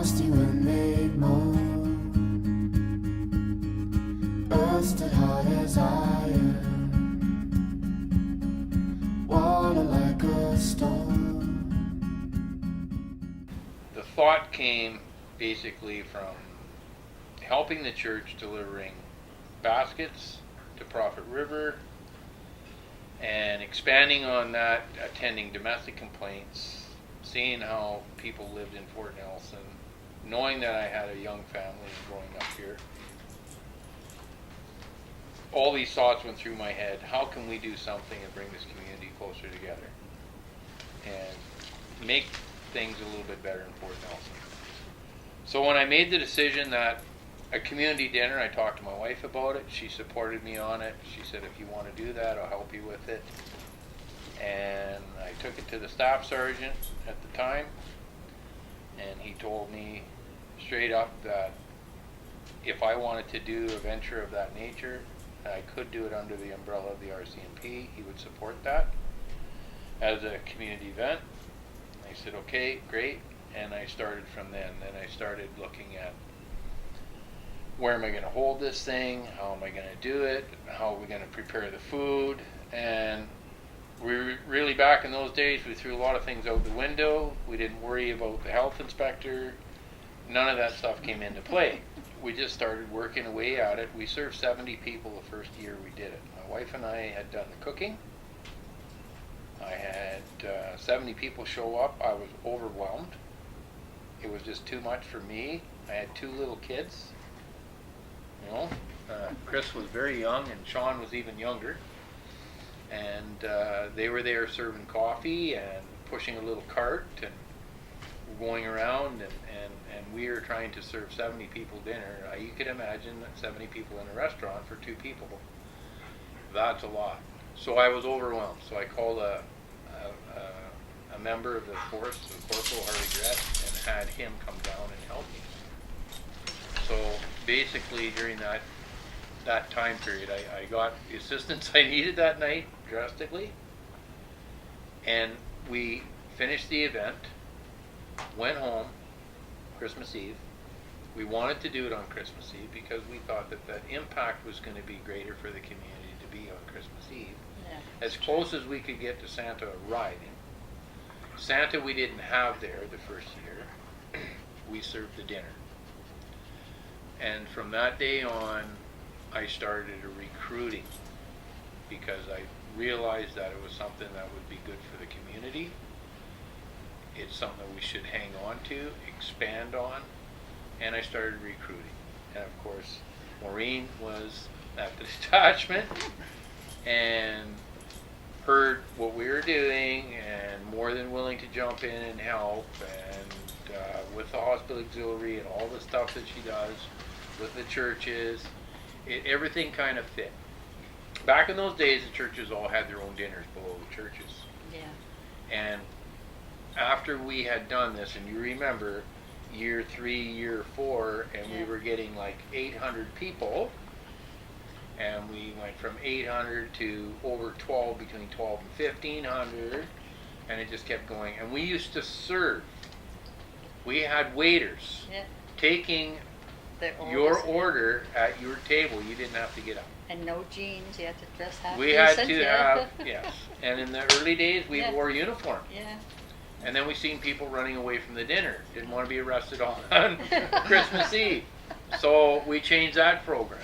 frosty when they mold, busted hot as iron, water like a stone. The thought came basically from helping the church delivering baskets to Prophet River and expanding on that, attending domestic complaints, seeing how people lived in Fort Nelson, knowing that I had a young family growing up here. All these thoughts went through my head. How can we do something and bring this community closer together and make things a little bit better in Fort Nelson? So when I made the decision that a community dinner, I talked to my wife about it. She supported me on it. She said, if you want to do that, I'll help you with it. And I took it to the staff sergeant at the time, and he told me straight up that if I wanted to do a venture of that nature, I could do it under the umbrella of the RCMP. He would support that as a community event. I said, okay, great. And I started from then. Then I started looking at where am I going to hold this thing? How am I going to do it? How are we going to prepare the food? And we really, back in those days, we threw a lot of things out the window. We didn't worry about the health inspector. None of that stuff came into play. We just started working away at it. We served 70 people the first year we did it. My wife and I had done the cooking. I had 70 people show up. I was overwhelmed. It was just too much for me. I had 2 little kids. You know, Chris was very young and Sean was even younger. And they were there serving coffee and pushing a little cart and going around, and we were trying to serve 70 people dinner. You could imagine that 70 people in a restaurant for 2 people. That's a lot. So I was overwhelmed. So I called a member of the force, Corporal Harvey Gret, and had him come down and help me. So basically during that time period, I got the assistance I needed that night drastically, and we finished the event, went home Christmas Eve. We wanted to do it on Christmas Eve because we thought that the impact was going to be greater for the community to be on Christmas Eve. Yeah. As close as we could get to Santa arriving. Santa we didn't have there the first year. We served the dinner. And from that day on, I started recruiting because I realized that it was something that would be good for the community. It's something that we should hang on to, expand on, and I started recruiting. And of course, Maureen was at the detachment and heard what we were doing and more than willing to jump in and help, and with the hospital auxiliary and all the stuff that she does with the churches, everything kind of fit. Back in those days, the churches all had their own dinners below the churches. Yeah. And after we had done this, and you remember year 3, year 4, and Yeah. we were getting like 800 people, and we went from 800 to over 12, between 12 and 1500, and it just kept going. And we used to serve. We had waiters Yeah. taking They're your always- order at your table. You didn't have to get up. And no jeans, you had to dress half We had decent, to yeah. have, yes. And in the early days, we Yeah. wore uniform. Yeah. And then we seen people running away from the dinner. Didn't want to be arrested on Christmas Eve. So we changed that program.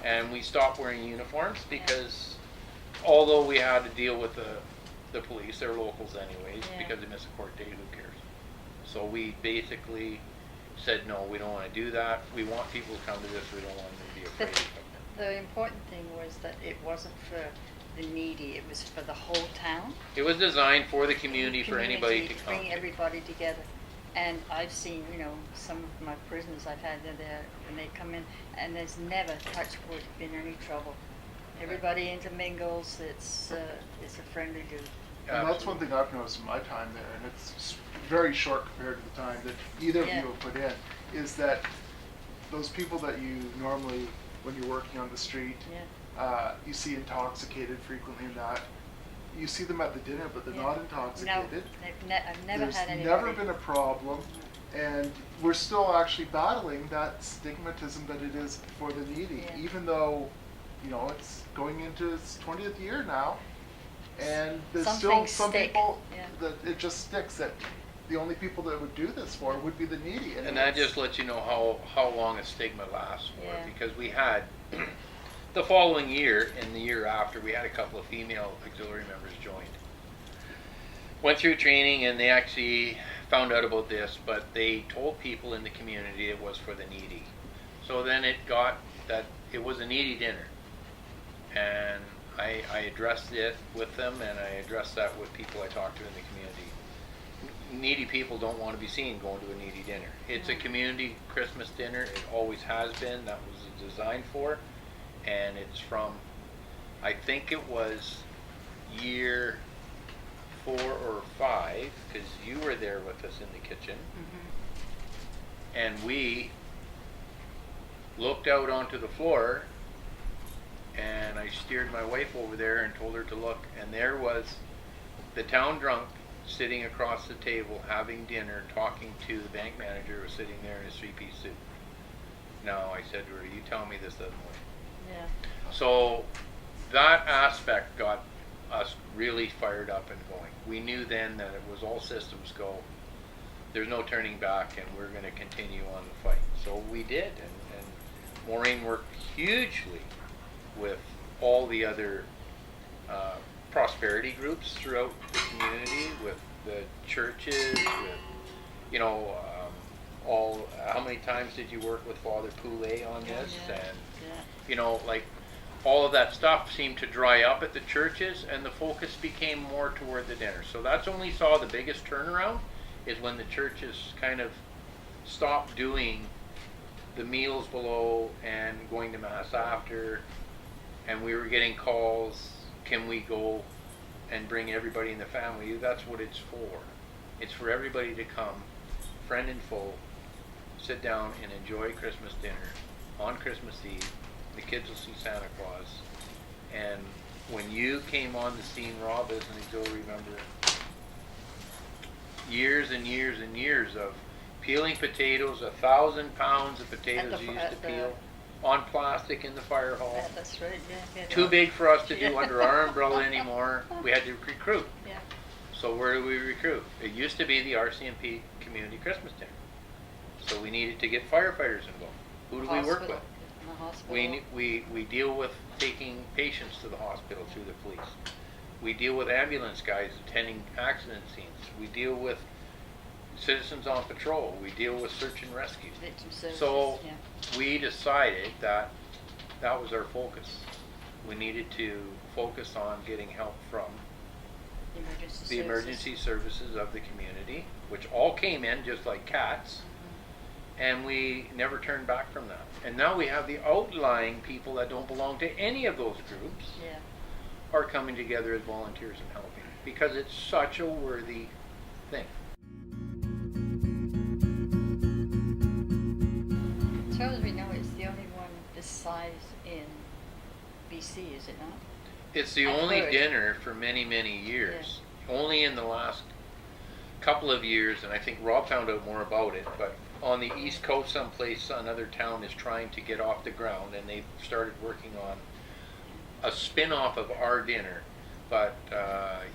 And we stopped wearing uniforms because although we had to deal with the police, they're locals anyways, Yeah. because they miss a court date, who cares? So we basically said, no, we don't want to do that. We want people to come to this. We don't want them to be afraid of it. The important thing was that it wasn't for the needy, it was for the whole town. It was designed for the community, for anybody to come. Bring everybody together. And I've seen, some of my prisoners I've had there when they come in, and there's never, touch wood, been any trouble. Everybody intermingles, it's a friendly group. And that's one thing I've noticed in my time there, and it's very short compared to the time that either of you Yeah. have put in, is that those people that you normally, when you're working on the street, Yeah. You see intoxicated frequently in that. You see them at the dinner, but they're Yeah. not No, intoxicated. I've never There's had anybody. never been a problem. And we're still actually battling that stigmatism that it is for the needy, Yeah. even though, it's going into its 20th year now. And there's Some still things some stick, people yeah. that it just sticks, that the only people that would do this for would be the needy. And that it's- just lets you know how long a stigma lasts for, Yeah. because we had, the following year and the year after, we had a couple of female auxiliary members joined. Went through training and they actually found out about this, but they told people in the community it was for the needy. So then it got that it was a needy dinner. And I addressed it with them, and I addressed that with people I talked to in the community. Needy people don't want to be seen going to a needy dinner. It's a community Christmas dinner. It always has been. That was designed for. And it's from, I think it was year 4 or 5, because you were there with us in the kitchen. And we looked out onto the floor, and I steered my wife over there and told her to look, and there was the town drunk sitting across the table having dinner, talking to the bank manager who was sitting there in his 3-piece suit. Now, I said to her, you tell me this doesn't work. Yeah. So that aspect got us really fired up and going. We knew then that it was all systems go. There's no turning back, and we're going to continue on the fight. So we did, and Maureen worked hugely with all the other prosperity groups throughout the community, with the churches, with, how many times did you work with Father Poulet on this? Yeah. And, Yeah. like, all of that stuff seemed to dry up at the churches, and the focus became more toward the dinner. So that's when we saw the biggest turnaround, is when the churches kind of stopped doing the meals below and going to mass after, and we were getting calls, can we go and bring everybody in the family? That's what it's for. It's for everybody to come, friend and foe, sit down and enjoy Christmas dinner on Christmas Eve. The kids will see Santa Claus. And when you came on the scene, Rob, as an auxiliary member, years and years and years of peeling potatoes, 1,000 pounds of potatoes the- you used to at the- peel on plastic in the fire hall. Yeah, that's right. Yeah. Too big for us to do Yeah. under our umbrella anymore. We had to recruit. Yeah. So where do we recruit? It used to be the RCMP Community Christmas Dinner. So we needed to get firefighters involved. Who do we work Hospital. with? In the hospital. We deal with taking patients to the hospital through the police. We deal with ambulance guys attending accident scenes. We deal with citizens on patrol. We deal with search and rescue. Victim services. So Yeah. we decided that was our focus. We needed to focus on getting help from Emergency the services. emergency services of the community, which all came in just like cats, and we never turned back from that. And now we have the outlying people that don't belong to any of those groups Yeah. are coming together as volunteers and helping, because it's such a worthy thing. As far as we know, it's the only one this size in BC, is it not? It's the I've only heard. dinner for many, many years. Only in the last couple of years, and I think Rob found out more about it, but on the East Coast someplace, another town is trying to get off the ground, and they've started working on a spin-off of our dinner. But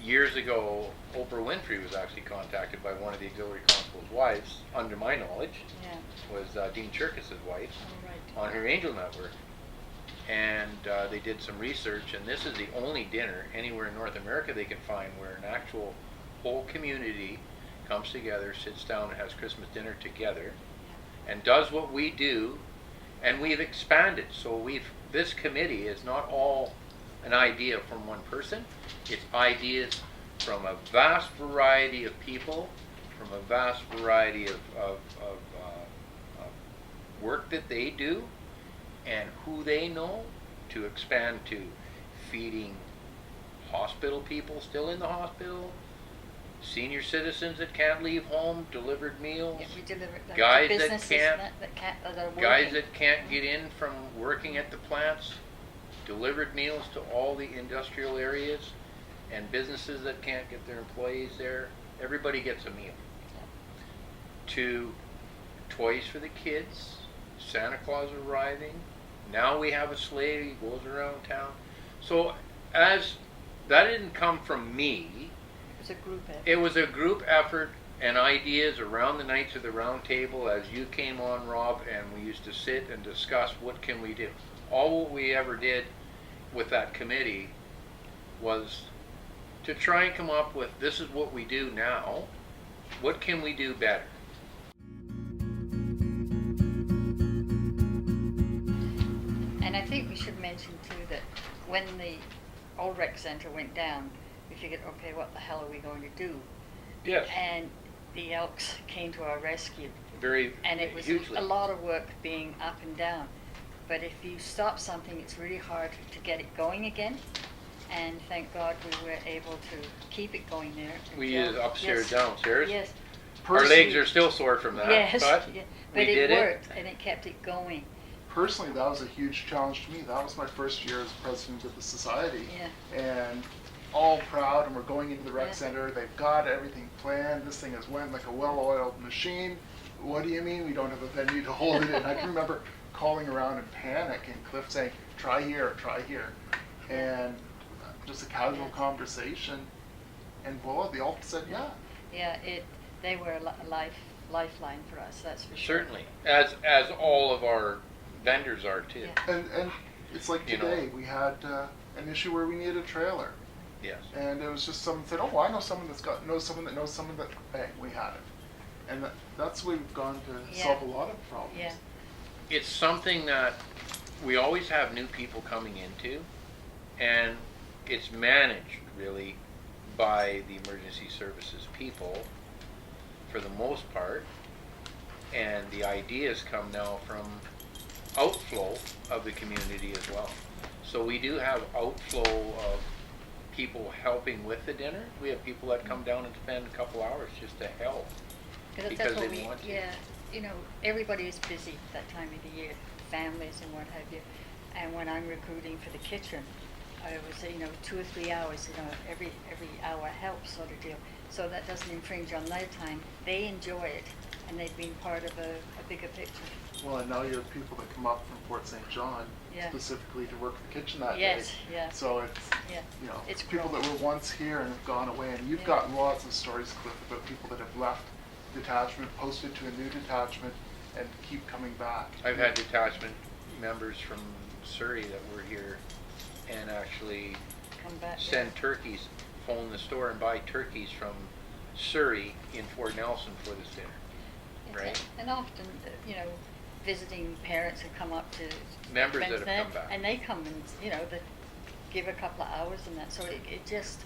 years ago, Oprah Winfrey was actually contacted by one of the auxiliary constable's wives, under my knowledge, Yeah. was Dean Cherkis' wife, All right. on her Angel Network. And they did some research, and this is the only dinner anywhere in North America they can find where an actual whole community comes together, sits down, and has Christmas dinner together, and does what we do. And we've expanded, so this committee is not all an idea from one person. It's ideas from a vast variety of people, from a vast variety of work that they do, and who they know, to expand to feeding hospital people still in the hospital, senior citizens that can't leave home, delivered meals, Yeah, we deliver that to guys that businesses can't- that are guys working. that can't get in from working at the plants, delivered meals to all the industrial areas, and businesses that can't get their employees there. Everybody gets a meal. To toys for the kids, Santa Claus arriving. Now we have a sleigh that goes around town. So as that didn't come from me, It was a group effort. it was a group effort and ideas around the Knights of the Round Table as you came on, Rob, and we used to sit and discuss what can we do. All we ever did with that committee was to try and come up with, this is what we do now, what can we do better? And I think we should mention too that when the old rec center went down, we figured, okay, what the hell are we going to do? Yes. And the Elks came to our rescue. Very And it was hugely. a lot of work being up and down. But if you stop something, it's really hard to get it going again. And thank God we were able to keep it going there. We until- use upstairs, yes, downstairs. Yes. Our Personally- legs are still sore from that, Yes, but yeah. we But did it it. worked and it kept it going. Personally, that was a huge challenge to me. That was my first year as president of the society. Yeah. And all proud, and we're going into the rec Yeah. center. They've got everything planned. This thing has went like a well-oiled machine. What do you mean we don't have a venue to hold it in? I can remember calling around in panic and Cliff saying, try here, try here. And just a casual conversation. And voila, they all said yeah. Yeah, they were a lifeline for us, that's for sure. Certainly, as all of our vendors are too. Yeah. And it's like You know. today, we had an issue where we needed a trailer. Yes. And it was just someone said, "Oh, I know someone knows someone that knows someone that." Bang, we had it, and that's the way we've gone to Yeah. solve a lot of problems. Yeah. It's something that we always have new people coming into, and it's managed really by the emergency services people for the most part, and the ideas come now from outflow of the community as well. So we do have outflow of people helping with the dinner. We have people that come down and spend a couple hours just to help. Because Because that's what they we, want to. yeah, you know, everybody is busy that time of the year, families and what have you. And when I'm recruiting for the kitchen, I would say, 2 or 3 hours, every hour helps sort of deal. So that doesn't infringe on their time. They enjoy it, and they've been part of a bigger picture. Well, and now you have people that come up from Fort St. John Yeah. specifically to work the kitchen that Yes, day. yeah. So it's Yeah. It's people grown. that were once here and have gone away, and you've Yeah. got lots of stories, Cliff, about people that have left detachment, posted to a new detachment, and keep coming back. I've had detachment members from Surrey that were here and actually Come back. yeah. send turkeys, phone the store and buy turkeys from Surrey in Fort Nelson for this dinner. Yes, right. And often, visiting parents who come up to Members spend that have there, come back. and they come and they give a couple of hours and that. So it just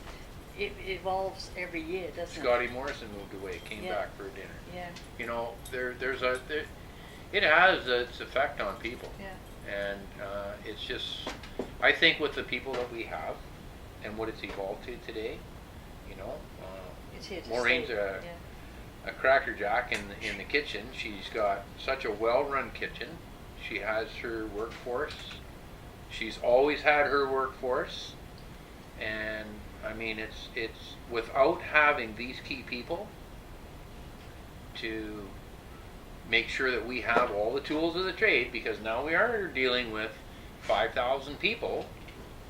evolves every year, doesn't Scotty Morrison moved away, came Yeah. back for dinner. it? Yeah, It has its effect on people. yeah, And it's just, I think with the people that we have and what it's evolved to today, it's here to Maureen's stay. a crackerjack in the kitchen. She's got such a well-run kitchen. She has her workforce. She's always had her workforce. And I mean, it's without having these key people to make sure that we have all the tools of the trade, because now we are dealing with 5,000 people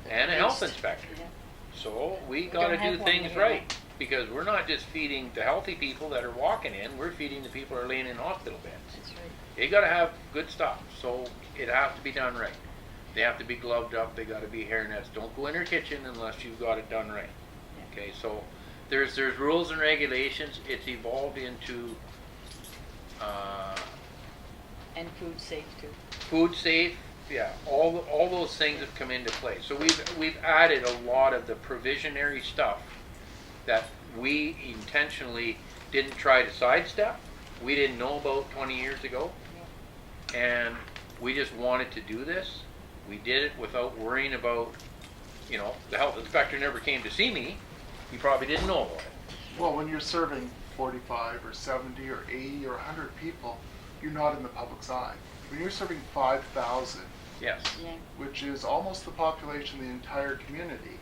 and a health Least. inspector. Yeah. So we don't gotta have do one things here. right, because we're not just feeding the healthy people that are walking in, we're feeding the people that are laying in hospital beds. That's right. They gotta have good stuff, so it has to be done right. They have to be gloved up, they gotta be hairnets. Don't go in her kitchen unless you've got it done right. Yeah. Okay, so there's rules and regulations. It's evolved into And food safe too. food safe. Yeah, all those things have come into play. So we've added a lot of the provisionary stuff that we intentionally didn't try to sidestep. We didn't know about 20 years ago, and we just wanted to do this. We did it without worrying about, the health inspector never came to see me. He probably didn't know about it. Well, when you're serving 45 or 70 or 80 or 100 people, you're not in the public's eye. When you're serving 5,000, Yes, Yeah. which is almost the population of the entire community,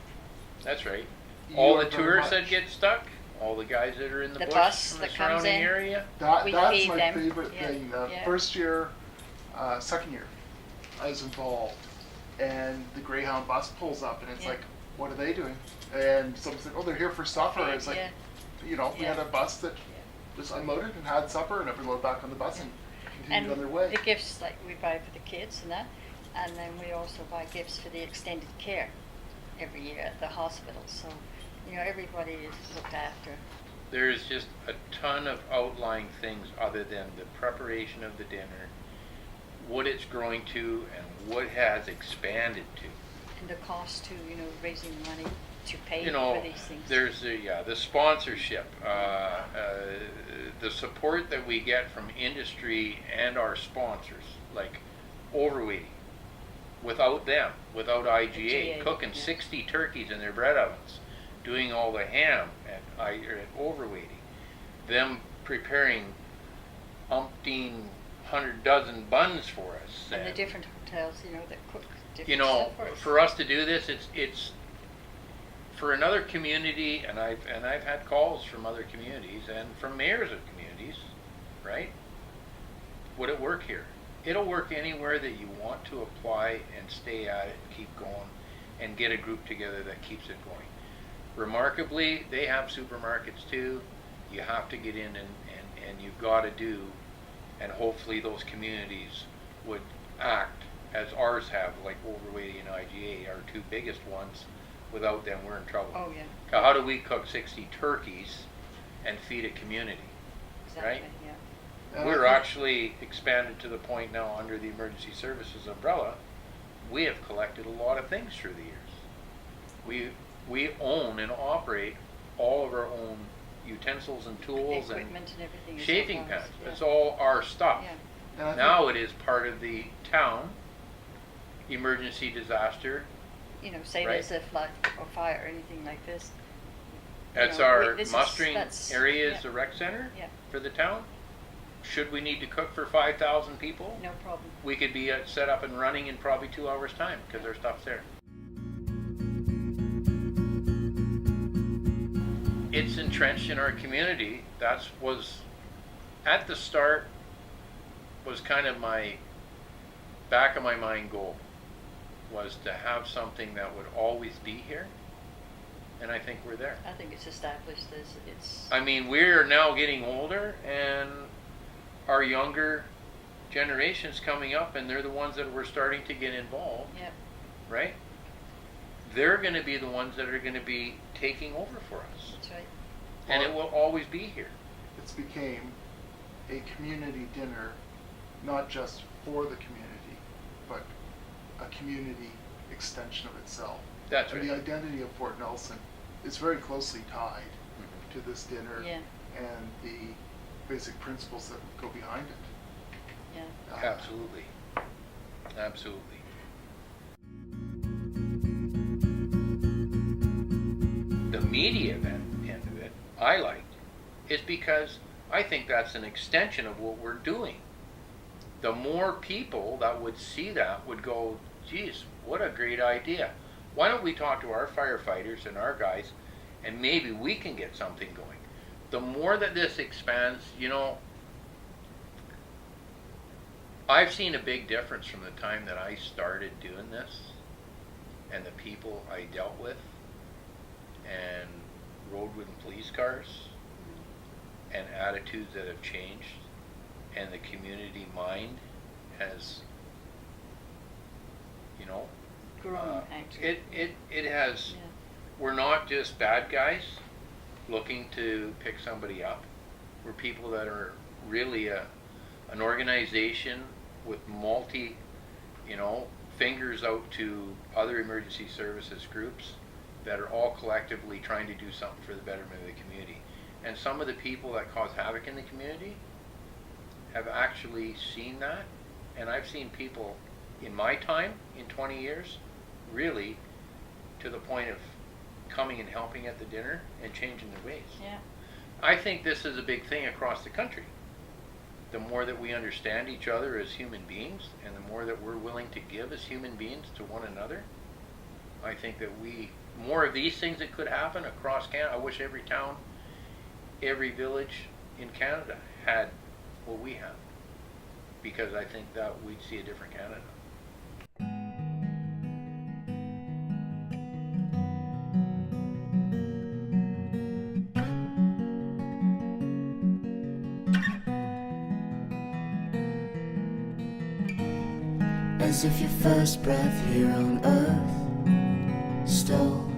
that's right. you All are the very tourists that much- get stuck, all the guys that are in the The bush bus from the that comes surrounding in. area. We That's feed my them. favorite Yeah, thing. yeah. First year, second year, I was involved, and the Greyhound bus pulls up, and it's Yeah. like, what are they doing? And someone said, oh, they're here for supper. Feed, It's like, yeah. you know, we Yeah. had a bus that just unloaded and had supper, and everyone loaded back on the bus and continued on their way. The gifts, like we buy for the kids and that, and then we also buy gifts for the extended care every year at the hospital. So, you know, everybody is looked after. There's just a ton of outlying things other than the preparation of the dinner, what it's growing to, and what has expanded to. And the cost to, you know, raising money to pay You know, for these things. there's the sponsorship, the support that we get from industry and our sponsors, like Overweighty. Without them, without IGA, IGA, cooking yeah. 60 turkeys in their bread ovens, doing all the ham at Overweighty, them preparing umpteen 100 dozen buns for us. And the different hotels, you know, that cook different You know, stuff for us. for us to do this, it's for another community, and I've had calls from other communities and from mayors of communities, right? Would it work here? It'll work anywhere that you want to apply and stay at it, keep going, and get a group together that keeps it going. Remarkably, they have supermarkets too. You have to get in and you've got to do, and hopefully those communities would act as ours have, like Overweighty and IGA, our two biggest ones. Without them, we're in trouble. Oh, yeah. Now, how do we cook 60 turkeys and feed a community? Exactly, right? yeah. And I We're think- actually expanded to the point now under the emergency services umbrella. We have collected a lot of things through the years. We own and operate all of our own utensils and tools and Equipment and everything. is chafing all ours, pans. yeah. It's all our stuff. Yeah. And I think- Now it is part of the town emergency disaster. You know, say Right. there's a flood or fire or anything like this. That's know, our this is- mustering that's- area is yeah. the rec center Yeah. for the town. Should we need to cook for 5,000 people? No problem. We could be set up and running in probably 2 hours time because our stuff's there. It's entrenched in our community. That was at the start was kind of my back of my mind goal, was to have something that would always be here, and I think we're there. I think it's established as it's. I mean, we're now getting older, and our younger generation's coming up, and they're the ones that we're starting to get involved, Yep. right? They're going to be the ones that are going to be taking over for us, That's right. and it will always be here. It's became a community dinner, not just for the community, but a community extension of itself. That's And right. the identity of Fort Nelson is very closely tied Mhm. to this dinner Yeah. and the basic principles that go behind it. Yeah. Absolutely. Absolutely. The media end of it, I liked, is because I think that's an extension of what we're doing. The more people that would see that would go, geez, what a great idea. Why don't we talk to our firefighters and our guys, and maybe we can get something going. The more that this expands, you know, I've seen a big difference from the time that I started doing this and the people I dealt with and rode with in police cars and attitudes that have changed, and the community mind has, you know, Grown, actually. it has. Yeah. We're not just bad guys looking to pick somebody up. We're people that are really an organization with multi, you know, fingers out to other emergency services groups that are all collectively trying to do something for the betterment of the community. And some of the people that cause havoc in the community have actually seen that. And I've seen people in my time, in 20 years, really to the point of coming and helping at the dinner and changing their ways. Yeah. I think this is a big thing across the country. The more that we understand each other as human beings, and the more that we're willing to give as human beings to one another, I think that more of these things that could happen across Canada. I wish every town every village in Canada had what we have, because I think that we'd see a different Canada. As if your first breath here on earth stole